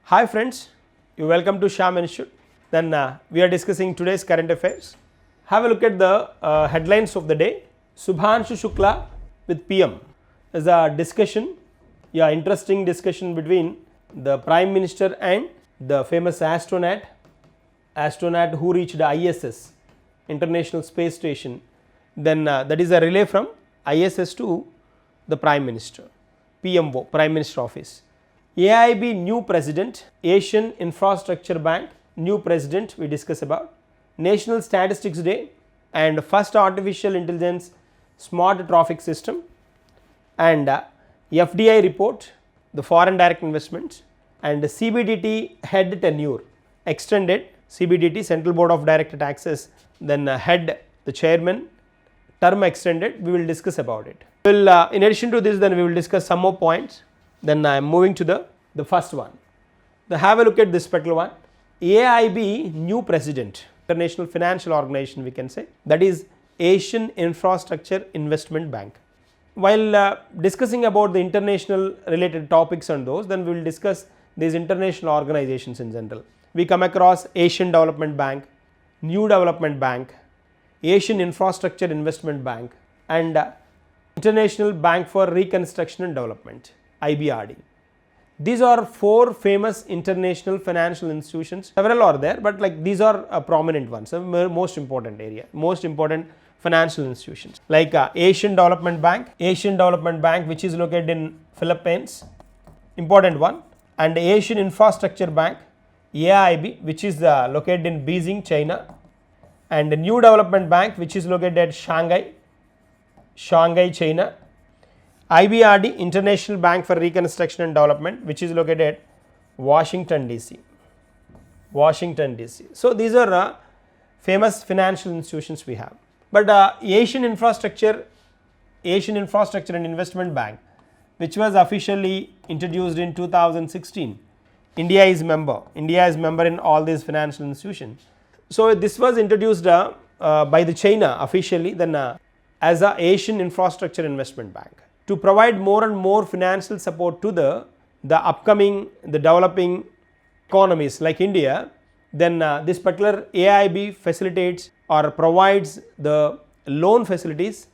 Hi friends, you welcome to Shyam Institute. Then we are discussing today's current affairs. Have a look at the headlines of the day. Shubhanshukla with PM is a discussion, interesting discussion between the Prime Minister and the famous astronaut who reached the ISS, International Space Station. Then that is a relay from ISS to the Prime Minister, PMO, Prime Minister Office. AIB new president, Asian Infrastructure Bank new president we discuss about, National Statistics Day and first artificial intelligence smart traffic system, and FDI report, the foreign direct investments, and CBDT head tenure extended, CBDT Central Board of Direct Taxes, then head the chairman term extended, we will discuss about it. In addition to this, then we will discuss some more points. Then I am moving to the first one. Have a look at this particular one. AIB new president, International Financial Organization we can say, that is Asian Infrastructure Investment Bank. While discussing about the international related topics and those, then we will discuss these international organizations in general. We come across Asian Development Bank, New Development Bank, Asian Infrastructure Investment Bank, and International Bank for Reconstruction and Development, IBRD. These are four famous international financial institutions. Several are there, but like these are prominent ones, most important area, most important financial institutions. Like Asian Development Bank which is located in Philippines, important one, and Asian Infrastructure Bank, AIB, which is located in Beijing, China, and the New Development Bank which is located at Shanghai, China, IBRD, International Bank for Reconstruction and Development, which is located at Washington DC. So these are famous financial institutions we have. But Asian Infrastructure and Investment Bank, which was officially introduced in 2016, India is member in all these financial institutions. So this was introduced by the China officially, then as a Asian Infrastructure Investment Bank, to provide more and more financial support to the developing economies like India. Then this particular AIB facilitates or provides the loan facilities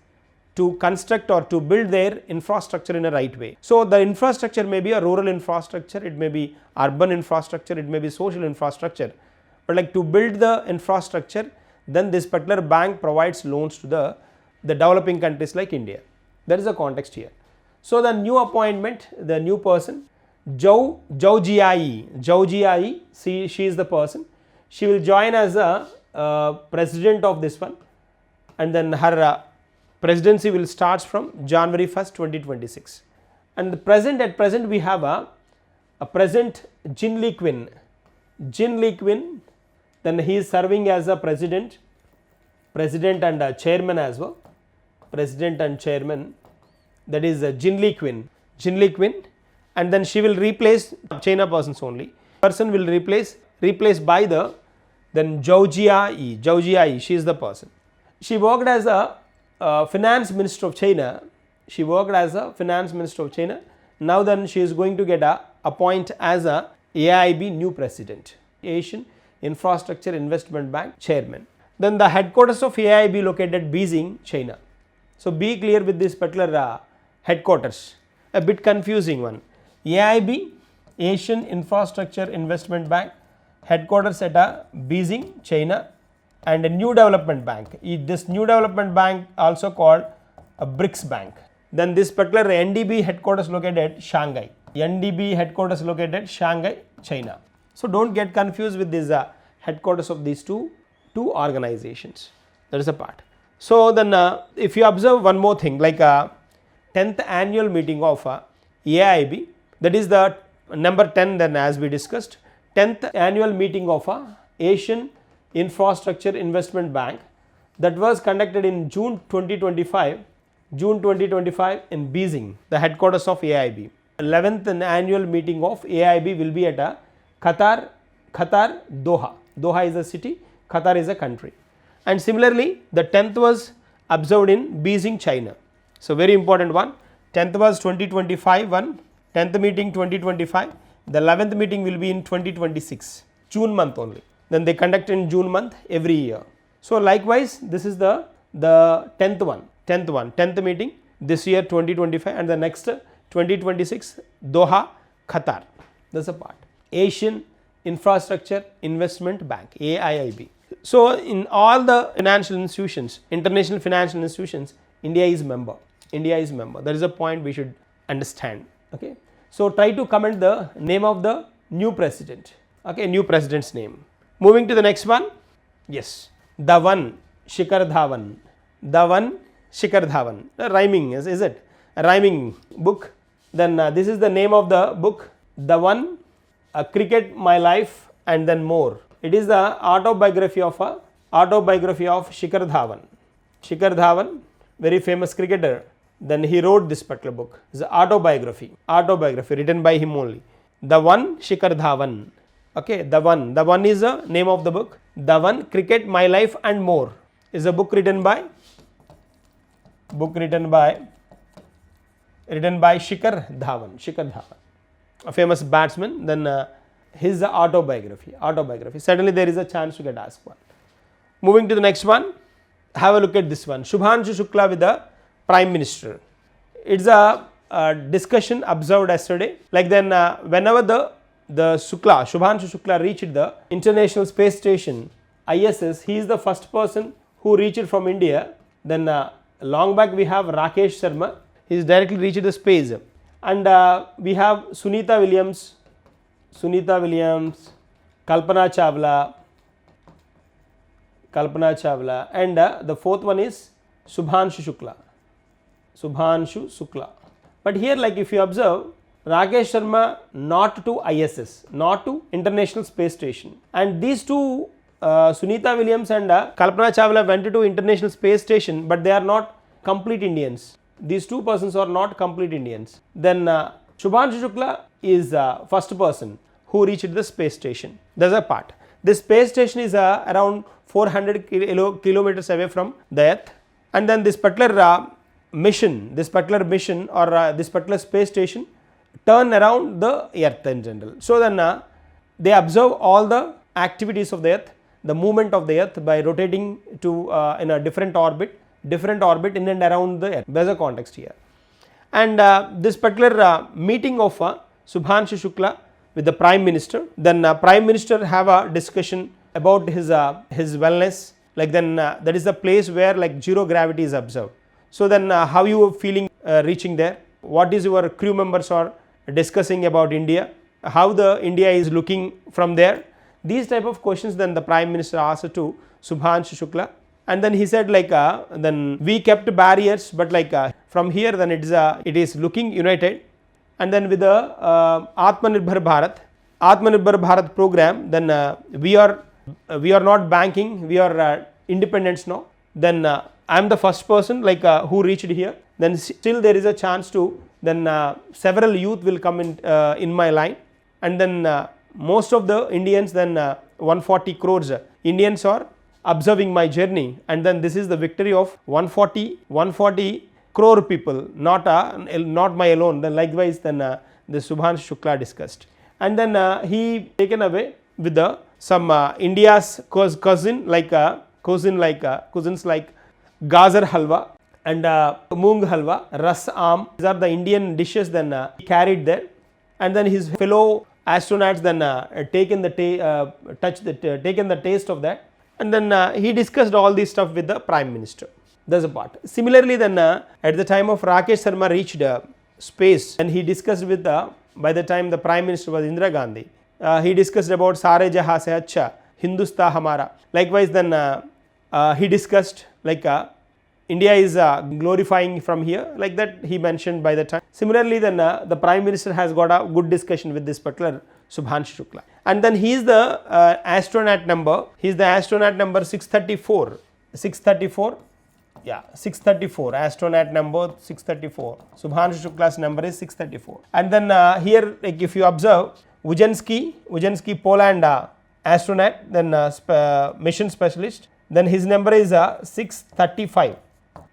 to construct or to build their infrastructure in a right way. So the infrastructure may be a rural infrastructure, it may be urban infrastructure, it may be social infrastructure, but like to build the infrastructure, then this particular bank provides loans to the developing countries like India. That is the context here. So the new appointment, the new person, Zhou Jiai, she is the person. She will join as a president of this one, and then her presidency will start from January 1st, 2026. And at present we have a President Jin Lee Quinn. Then he is serving as a president and chairman as well. President and chairman, that is Jin Lee Quinn, and then she will replace China persons only. Person will replace by then Zhou Jiai, she is the person. She worked as a finance minister of China. Now then she is going to get appoint as a AIB new president, Asian Infrastructure Investment Bank chairman. Then the headquarters of AIB located at Beijing, China. So be clear with this particular headquarters, a bit confusing one. AIB, Asian Infrastructure Investment Bank, headquarters at Beijing, China, and a New Development Bank. This New Development Bank also called a BRICS Bank. Then this particular NDB headquarters located at Shanghai. China. So don't get confused with these headquarters of these two organizations. That is a part. So then if you observe one more thing, like 10th annual meeting of AIB, that is the number 10, then as we discussed, 10th annual meeting of Asian Infrastructure Investment Bank, that was conducted in June 2025 in Beijing, the headquarters of AIB. 11th annual meeting of AIB will be at Qatar, Doha. Doha is a city, Qatar is a country. And similarly, the 10th was observed in Beijing, China. So very important one. 10th was 2025 one, 10th meeting 2025, The 11th meeting will be in 2026, June month only. Then they conduct in June month every year. So likewise, this is the 10th meeting this year 2025, and the next 2026 Doha, Qatar. That's a part. Asian Infrastructure Investment Bank, AIIB. So in all the financial institutions, international financial institutions, India is member. That is a point we should understand. Okay. So try to comment the name of the new president. Okay, new president's name. Moving to the next one. Yes, Dhawan, Shikar Dhavan. Dhawan, Shikar Dhavan. Rhyming, is it? A rhyming book. Then this is the name of the book. Dhawan, Cricket, My Life, and then more. It is the autobiography of Shikar Dhawan. Shikar Dhawan, very famous cricketer. Then he wrote this particular book. It's an autobiography written by him only. Dhawan, Shikar Dhawan. Okay, Dhawan is the name of the book. Dhawan, Cricket, My Life, and More is a book written by Shikar Dhawan, a famous batsman. Then his autobiography. Certainly there is a chance to get asked one. Moving to the next one, have a look at this one. Shubhanshukla with the Prime Minister. It's a discussion observed yesterday. Like then whenever the Shubhanshukla reached the International Space Station, ISS, he is the first person who reached from India. Then long back we have Rakesh Sharma, he is directly reached the space. And we have Sunita Williams, Kalpana Chawla, and the fourth one is Shubhanshu Shukla. But here, like if you observe, Rakesh Sharma not to ISS, not to International Space Station, and these two Sunita Williams and Kalpana Chawla went to International Space Station, but they are not complete Indians. These two persons are not complete Indians. Then Shubhanshu Shukla is first person who reached the space station. That's a part. This space station is around 400 kilometers away from the Earth, and then this particular mission or this particular space station turn around the Earth in general. So then they observe all the activities of the Earth, the movement of the Earth by rotating to in a different orbit in and around the Earth. There's a context here. And this particular meeting of Shubhanshu Shukla with the Prime Minister, then Prime Minister have a discussion about his wellness. Like then that is the place where like zero gravity is observed. So then how you are feeling reaching there? What is your crew members are discussing about India? How the India is looking from there? These type of questions then the Prime Minister asked to Shubhanshu Shukla, and then he said like then we kept barriers, but like from here then it is looking united. And then with the Atmanirbhar Bharat program, then we are not banking, we are independents now. Then I am the first person like who reached here. Then still there is a chance to then several youth will come in my line, and then most of the Indians, then 140 crores Indians are observing my journey, and then this is the victory of 140 crore people, not my alone. Then likewise then the Shubhanshu Shukla discussed, and then he taken away with the some India's cousins like gajar halwa and moong halwa, ras aam. These are the Indian dishes. Then he carried there, and then his fellow astronauts then taken the taste of that, and then he discussed all this stuff with the Prime Minister. That's a part. Similarly, then at the time of Rakesh Sharma reached space, and he discussed with by the time the Prime Minister was Indira Gandhi, he discussed about Sare Jahan se Acha, Hindustan Hamara. Likewise, then he discussed like India is glorifying from here, like that he mentioned by the time. Similarly, then the Prime Minister has got a good discussion with this particular Shubhanshu Shukla, and then he is the astronaut number 634. 634, astronaut number 634. Shubhanshu Shukla's number is 634. And then here, like if you observe, Ujansky Poland astronaut, then mission specialist, then his number is 635.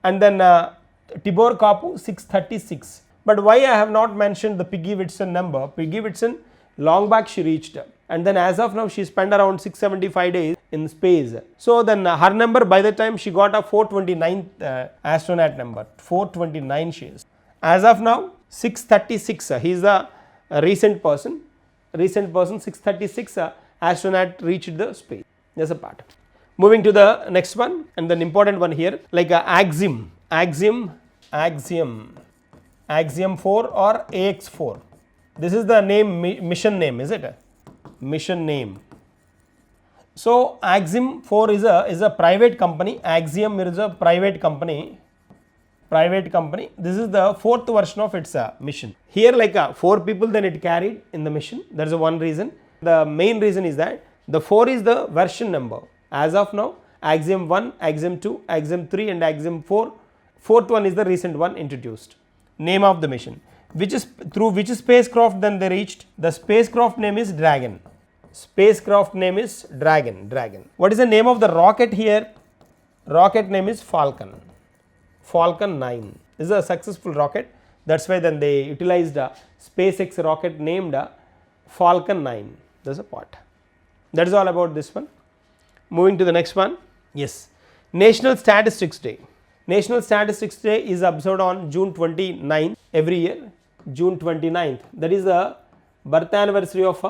And then Tibor Kapu 636. But why I have not mentioned the Piggy Whitson number? Piggy Whitson long back she reached, and then as of now she spent around 675 days in space. So then her number, by the time she got a 429th astronaut number, 429 she is. As of now 636, he is the recent person 636 astronaut reached the space. That's a part. Moving to the next one, and then important one here, like axiom 4 or AX4. This is the name, mission name, is it? Mission name. So Axiom 4 is a private company. Axiom is a private company. This is the fourth version of its mission. Here, like 4 people then it carried in the mission. That is one reason. The main reason is that the 4 is the version number. As of now, Axiom 1, Axiom 2, Axiom 3 and Axiom 4. Fourth one is the recent one introduced. Name of the mission. Which is through which spacecraft then they reached? The spacecraft name is Dragon. Dragon. What is the name of the rocket here? Rocket name is Falcon 9. This is a successful rocket. That's why then they utilized a SpaceX rocket named Falcon 9. That's a part. That is all about this one. Moving to the next one. Yes. National Statistics Day. National Statistics Day is observed on June 29th every year. June 29th. That is the birth anniversary of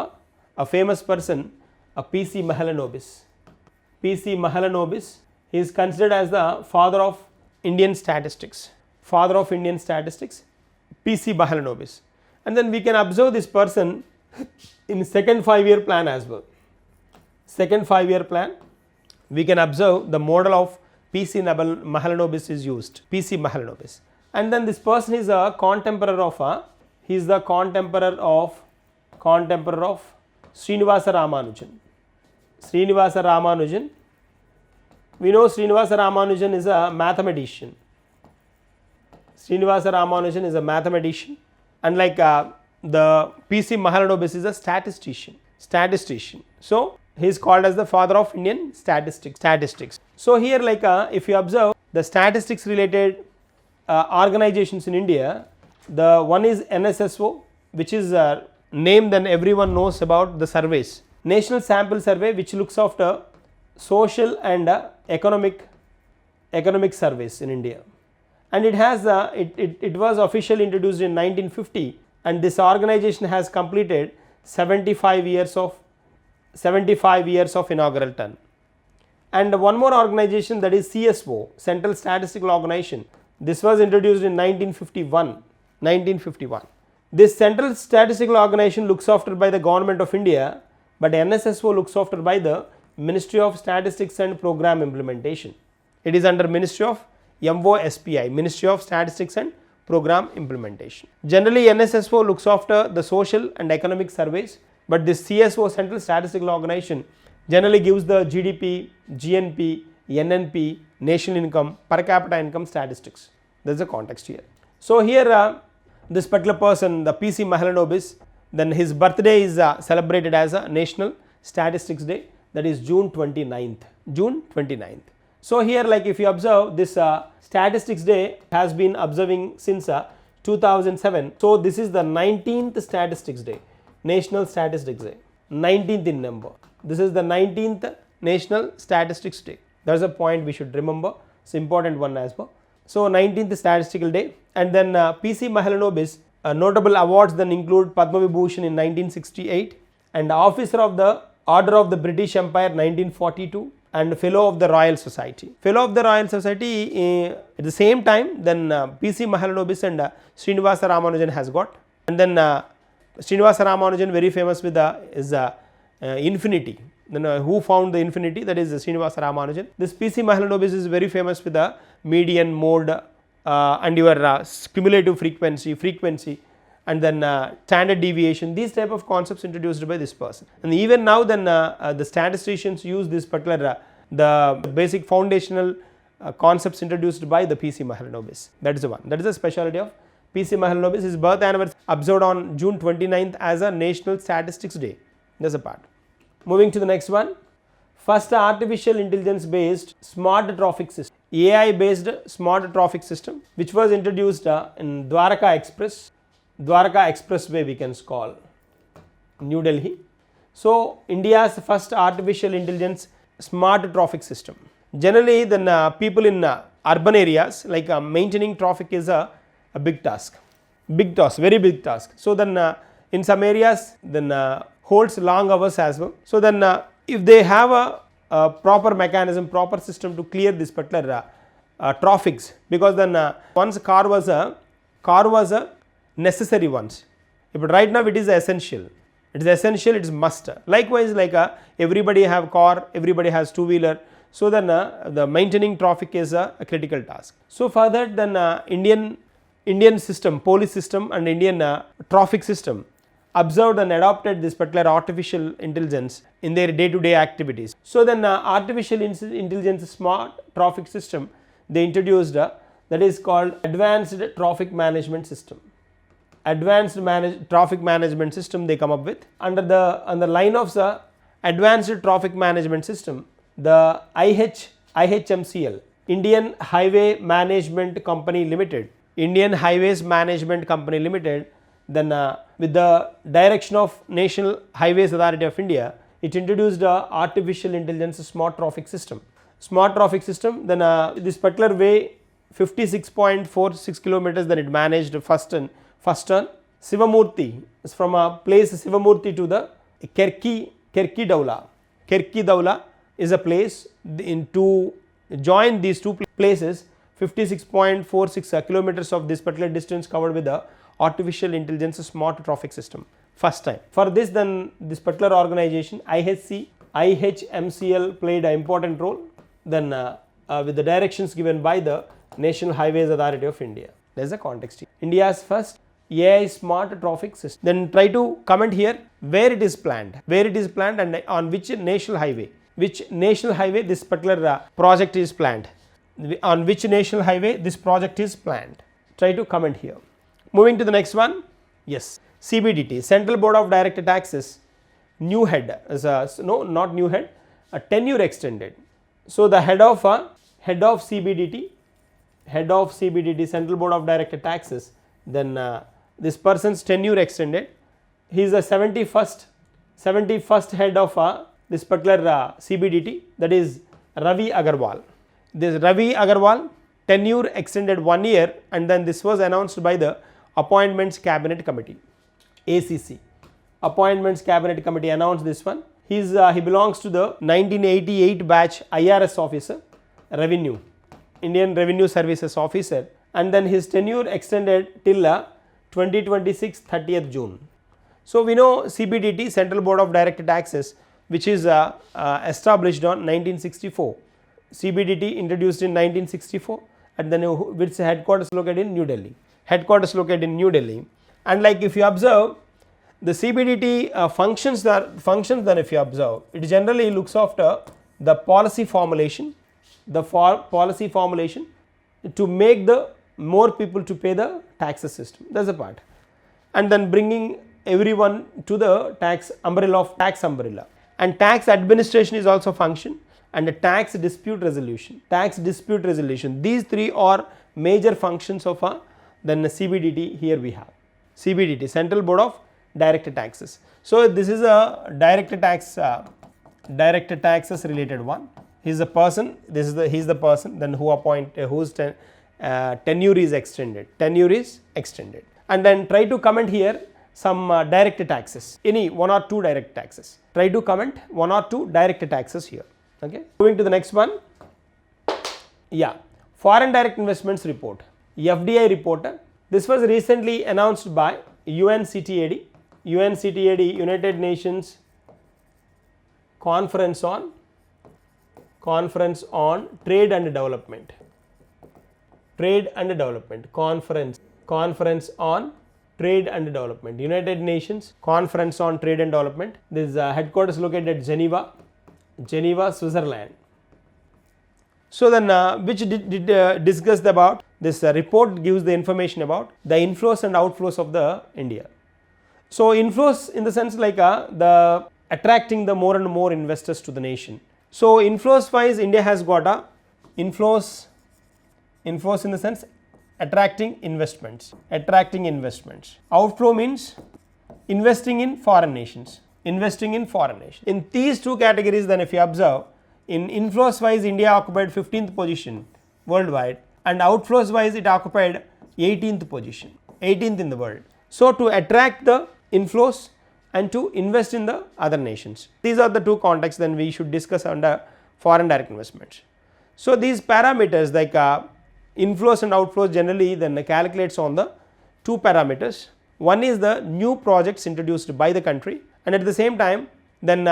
a famous person, a P.C. Mahalanobis. He is considered as the father of Indian statistics. P.C. Mahalanobis. And then we can observe this person in second 5-year plan as well. Second 5-year plan, we can observe the model of P.C. Mahalanobis is used. P.C. Mahalanobis. And then this person is a contemporary of Srinivasa Ramanujan. We know Srinivasa Ramanujan is a mathematician. And like the P.C. Mahalanobis is a statistician. So he is called as the father of Indian statistics. So here, like if you observe the statistics related organizations in India, the one is NSSO, which is a name that everyone knows about the surveys. National Sample Survey, which looks after social and economic surveys in India, and it has it was officially introduced in 1950, and this organization has completed 75 years of inaugural term. And one more organization, that is CSO, Central Statistical Organization. This was introduced in 1951. This Central Statistical Organization looks after by the Government of India, but NSSO looks after by the Ministry of Statistics and Program Implementation. It is under Ministry of MOSPI, Ministry of Statistics and Program Implementation. Generally, NSSO looks after the social and economic surveys, but this CSO, Central Statistical Organization, generally gives the GDP, GNP, NNP, national income, per capita income statistics. That is the context here. So here this particular person, the P.C. Mahalanobis, then his birthday is celebrated as a National Statistics Day, that is June 29th. So here, like if you observe this Statistics Day has been observing since 2007. So this is the 19th Statistics Day, National Statistics Day, 19th in number. This is the 19th National Statistics Day. That is a point we should remember. It's an important one as well. So 19th Statistical Day, and then P.C. Mahalanobis notable awards then include Padma Vibhushan in 1968 and Officer of the Order of the British Empire 1942 and Fellow of the Royal Society. At the same time, then P.C. Mahalanobis and Srinivasa Ramanujan has got, and then Srinivasa Ramanujan very famous with is infinity. Then who found the infinity? That is Srinivasa Ramanujan. This P.C. Mahalanobis is very famous with the median, mode and your cumulative frequency and then standard deviation. These type of concepts introduced by this person. And even now then the statisticians use this particular the basic foundational concepts introduced by the P.C. Mahalanobis. That is the one. That is the specialty of P.C. Mahalanobis. His birth anniversary observed on June 29th as a National Statistics Day. That's a part. Moving to the next one. First artificial intelligence based smart traffic system, AI based smart traffic system, which was introduced in Dwarka Expressway we can call. New Delhi. So India's first artificial intelligence smart traffic system. Generally then people in urban areas like maintaining traffic is a big task, very big task. So then in some areas then holds long hours as well. So then if they have a proper mechanism, proper system to clear this particular traffics, because then once car was a necessary once, but right now it is essential, it is must. Likewise like everybody have car, everybody has two-wheeler, so then the maintaining traffic is a critical task. So for that then Indian system, police system and Indian traffic system observed and adopted this particular artificial intelligence in their day-to-day activities. So then artificial intelligence smart traffic system they introduced that is called advanced traffic management system. Traffic management system they come up with. Under the line of the advanced traffic management system, the IHMCL, Indian Highway Management Company Limited, Indian Highways Management Company Limited, then with the direction of National Highways Authority of India, it introduced a artificial intelligence smart traffic system. Then this particular way 56.46 kilometers then it managed first turn. Sivamurti is from a place Sivamurti to the Kerki Daula is a place to join these two places. 56.46 kilometers of this particular distance covered with the artificial intelligence smart traffic system first time. For this then this particular organization IHMCL played an important role then with the directions given by the National Highways Authority of India. There is a context here. India's first AI smart traffic system. Then try to comment here where it is planned and on which national highway this particular project is planned, on which national highway this project is planned. Try to comment here. Moving to the next one, yes, CBDT, Central Board of Direct Taxes, new head is not new head, a tenure extended. So the head of CBDT, Central Board of Direct Taxes, then this person's tenure extended. He is the 71st head of this particular CBDT, that is Ravi Agarwal. This Ravi Agarwal tenure extended 1 year, and then this was announced by the Appointments Cabinet Committee, ACC. Appointments Cabinet Committee announced this one. He belongs to the 1988 batch IRS officer, Indian Revenue Services officer, and then his tenure extended till 2026 30th June. So we know CBDT, Central Board of Direct Taxes, which is established on 1964. CBDT introduced in 1964, and then which headquarters located in New Delhi. And like if you observe the CBDT functions then if you observe, it generally looks after the policy formulation, to make the more people to pay the taxes system. That's a part. And then bringing everyone to the tax umbrella. And tax administration is also function, and the tax dispute resolution. These three are major functions of then CBDT. Here we have CBDT, Central Board of Direct Taxes. So this is a direct taxes related one. He is the person. He is the person then whose tenure is extended. And then try to comment here some direct taxes. Any one or two direct taxes. Try to comment one or two direct taxes here. Okay. Moving to the next one. Yeah, Foreign Direct Investments Report, FDI report. This was recently announced by UNCTAD, United Nations Conference on Trade and Development. Conference on Trade and Development. United Nations Conference on Trade and Development. This headquarters located at Geneva, Switzerland. So then which discussed about this report gives the information about the inflows and outflows of the India. So inflows in the sense like the attracting the more and more investors to the nation. So inflows wise, India has got inflows in the sense attracting investments. Outflow means investing in foreign nations. Investing in foreign nations. In these two categories, then if you observe, in inflows wise India occupied 15th position worldwide, and outflows wise it occupied 18th position, 18th in the world. So to attract the inflows and to invest in the other nations, these are the two contexts then we should discuss under foreign direct investments. So these parameters like inflows and outflows generally then calculates on the two parameters. One is the new projects introduced by the country, and at the same time then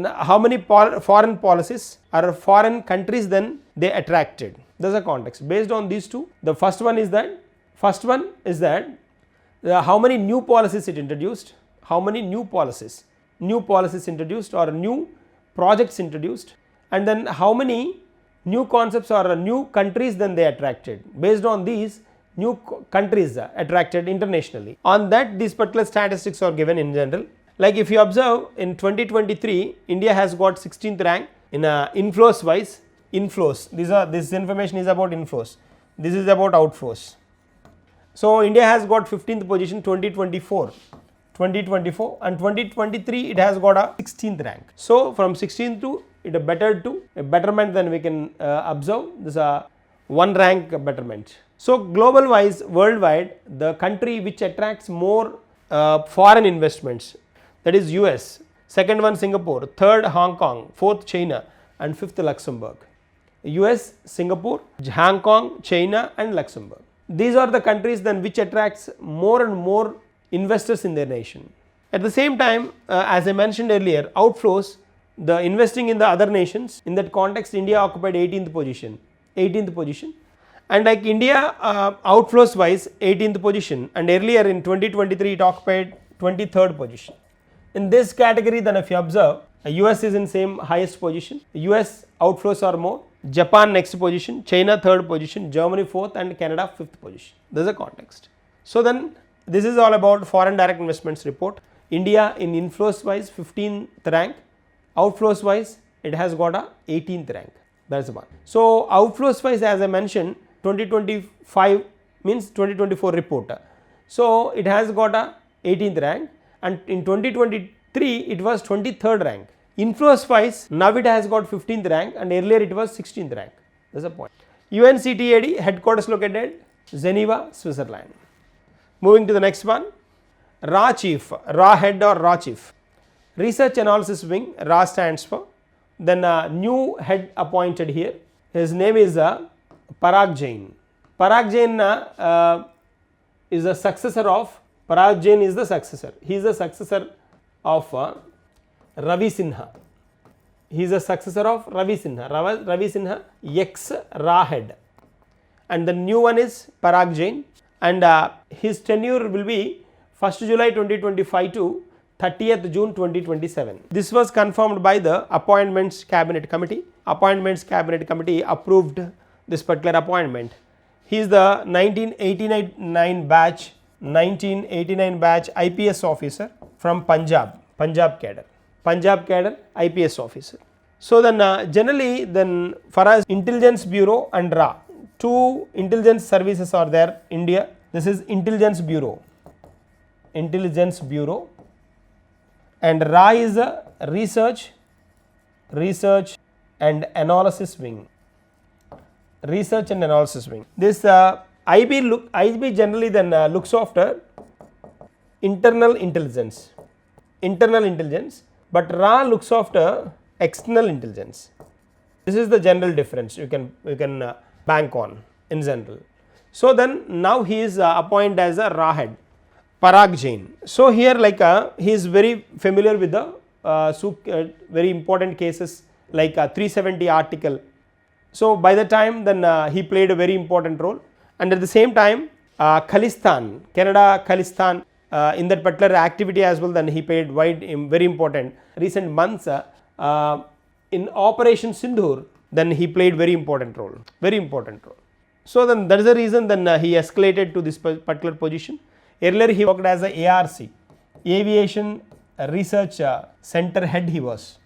how many foreign policies or foreign countries then they attracted. There is a context based on these two. The first one is that how many new policies it introduced, how many new policies introduced or new projects introduced, and then how many new concepts or new countries then they attracted. Based on these new countries attracted internationally, on that these particular statistics are given in general. Like if you observe in 2023 India has got 16th rank in inflows wise. Inflows, this information is about inflows, this is about outflows. So India has got 15th position 2024 and 2023 it has got a 16th rank. So from 16th to it a betterment, then we can observe this a one rank betterment. So global wise, worldwide, the country which attracts more foreign investments, that is US, second one Singapore, third Hong Kong, fourth China, and fifth Luxembourg. US, Singapore, Hong Kong, China, and Luxembourg. These are the countries then which attracts more and more investors in their nation. At the same time, as I mentioned earlier, outflows, the investing in the other nations, in that context India occupied 18th position, and like India outflows wise 18th position, and earlier in 2023 it occupied 23rd position. In this category then if you observe, US is in same highest position, US outflows are more, Japan next position, China third position, Germany fourth, and Canada fifth position. This is a context. So then this is all about foreign direct investments report. India in inflows wise 15th rank, outflows wise it has got a 18th rank. That is one. So outflows wise, as I mentioned, 2025 means 2024 report. So it has got a 18th rank, and in 2023 it was 23rd rank. Inflows wise now it has got 15th rank, and earlier it was 16th rank. That's a point. UNCTAD headquarters located Geneva, Switzerland. Moving to the next one, RA chief, RA head or RA chief, research analysis wing, RA stands for. Then new head appointed here, his name is Parag Jain. Parag Jain is a successor of, Parag Jain is the successor, he is the successor of Ravi Sinha. He is a successor of Ravi Sinha. Ravi Sinha ex RA head, and the new one is Parag Jain, and his tenure will be 1st July 2025 to 30th June 2027. This was confirmed by the Appointments Cabinet Committee. Appointments Cabinet Committee approved this particular appointment. He is the 1989 batch IPS officer from Punjab cadre IPS officer. So then generally then for us Intelligence Bureau and RA, two intelligence services are there in India. This is Intelligence Bureau, and RA is a research and analysis wing. This IB generally then looks after internal intelligence, but RA looks after external intelligence. This is the general difference you can bank on in general. So then now he is appointed as a RA head, Parag Jain. So here like he is very familiar with the very important cases like 370 article. So by the time then he played a very important role, and at the same time Khalistan, Canada Khalistan, in that particular activity as well, then he played very important recent months in Operation Sindhur, then he played very important role. So then that is the reason then he escalated to this particular position. Earlier he worked as a ARC, Aviation Research Center head he was.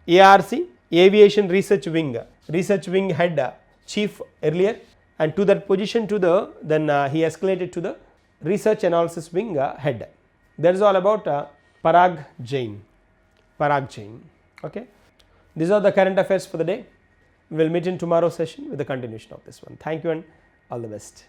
ARC, Aviation Research Wing head chief earlier, and to that position then he escalated to the Research Analysis Wing head. That is all about Parag Jain. Parag Jain. Okay. These are the current affairs for the day. We will meet in tomorrow's session with the continuation of this one. Thank you and all the best.